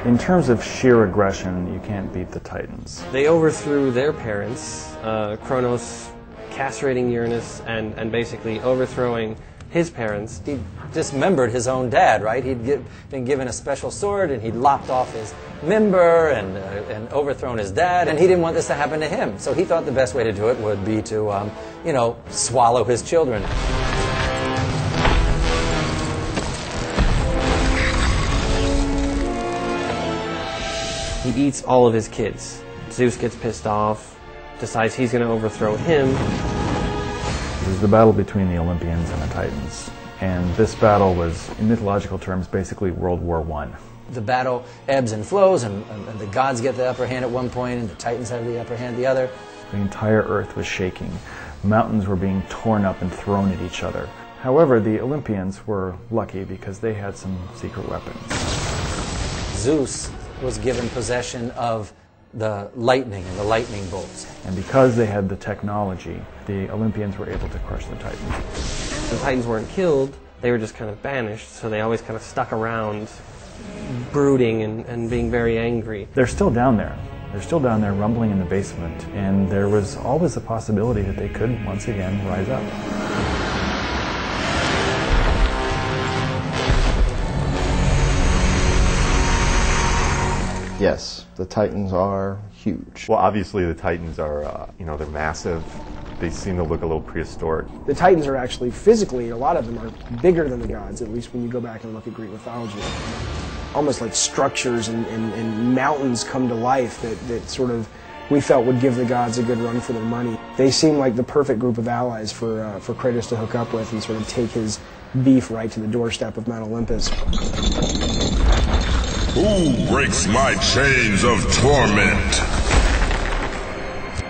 In terms of sheer aggression, you can't beat the Titans. They overthrew their parents, Kronos castrating Uranus and basically overthrowing his parents. He dismembered his own dad, right? He'd been given a special sword, and he'd lopped off his member and overthrown his dad, and he didn't want this to happen to him. So he thought the best way to do it would be to, you know, swallow his children. He eats all of his kids. Zeus gets pissed off, decides he's going to overthrow him. It was the battle between the Olympians and the Titans. And this battle was, in mythological terms, basically World War I. The battle ebbs and flows, and the gods get the upper hand at one point, and the Titans have the upper hand at the other. The entire earth was shaking. Mountains were being torn up and thrown at each other. However, the Olympians were lucky because they had some secret weapons. Zeus was given possession of the lightning and the lightning bolts. And because they had the technology, the Olympians were able to crush the Titans. The Titans weren't killed, they were just kind of banished, so they always kind of stuck around, brooding and being very angry. They're still down there. They're still down there rumbling in the basement, and there was always a possibility that they could once again rise up. Yes, the Titans are huge. Well, obviously the Titans are, you know, they're massive. They seem to look a little prehistoric. The Titans are actually, physically, a lot of them are bigger than the gods, at least when you go back and look at Greek mythology. Almost like structures and mountains come to life that sort of we felt would give the gods a good run for their money. They seem like the perfect group of allies for Kratos to hook up with and sort of take his beef right to the doorstep of Mount Olympus. Who breaks my chains of torment?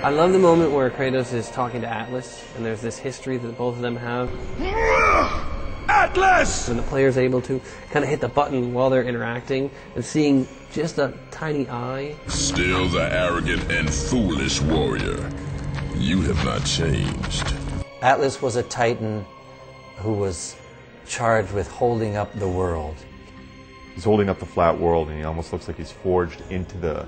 I love the moment where Kratos is talking to Atlas, and there's this history that both of them have. Atlas! When the player's able to kind of hit the button while they're interacting and seeing just a tiny eye. Still the arrogant and foolish warrior. You have not changed. Atlas was a Titan who was charged with holding up the world. He's holding up the flat world, and he almost looks like he's forged into the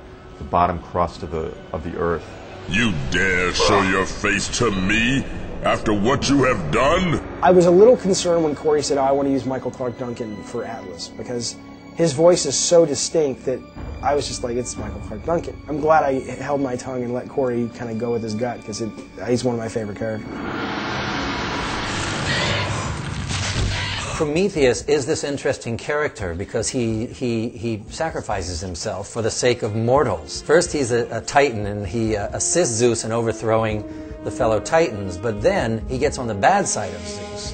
bottom crust of the earth. You dare show your face to me after what you have done? I was a little concerned when Corey said, oh, I want to use Michael Clark Duncan for Atlas, because his voice is so distinct that I was just like, it's Michael Clark Duncan. I'm glad I held my tongue and let Corey kind of go with his gut, because he's one of my favorite characters. Prometheus is this interesting character because he sacrifices himself for the sake of mortals. First, he's a Titan, and he assists Zeus in overthrowing the fellow Titans, but then he gets on the bad side of Zeus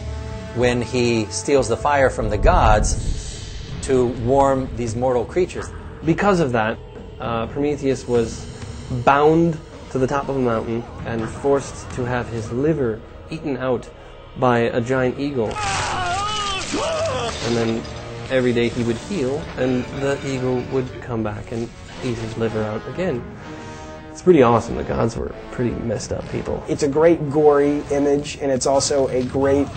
when he steals the fire from the gods to warm these mortal creatures. Because of that, Prometheus was bound to the top of a mountain and forced to have his liver eaten out by a giant eagle. And then every day he would heal, and the eagle would come back and eat his liver out again. It's pretty awesome. The gods were pretty messed up people. It's a great gory image, and it's also a great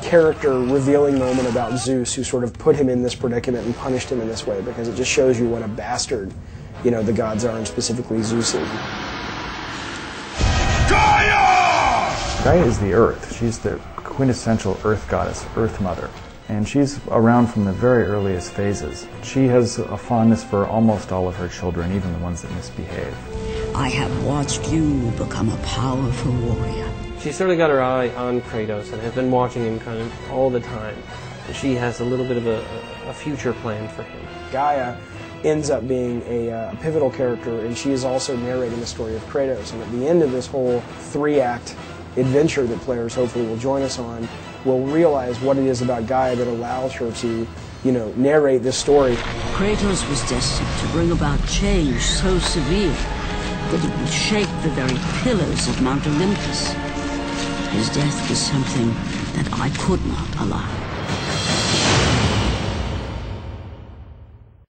character revealing moment about Zeus, who sort of put him in this predicament and punished him in this way, because it just shows you what a bastard, you know, the gods are, and specifically Zeus is. Gaia is the earth. She's the quintessential earth goddess, Earth Mother. And she's around from the very earliest phases. She has a fondness for almost all of her children, even the ones that misbehave. I have watched you become a powerful warrior. She's sort of got her eye on Kratos and has been watching him kind of all the time. And she has a little bit of a future plan for him. Gaia ends up being a pivotal character, and she is also narrating the story of Kratos. And at the end of this whole 3-act adventure that players hopefully will join us on, will realize what it is about Gaia that allows her to, you know, narrate this story. Kratos was destined to bring about change so severe that it would shake the very pillars of Mount Olympus. His death was something that I could not allow.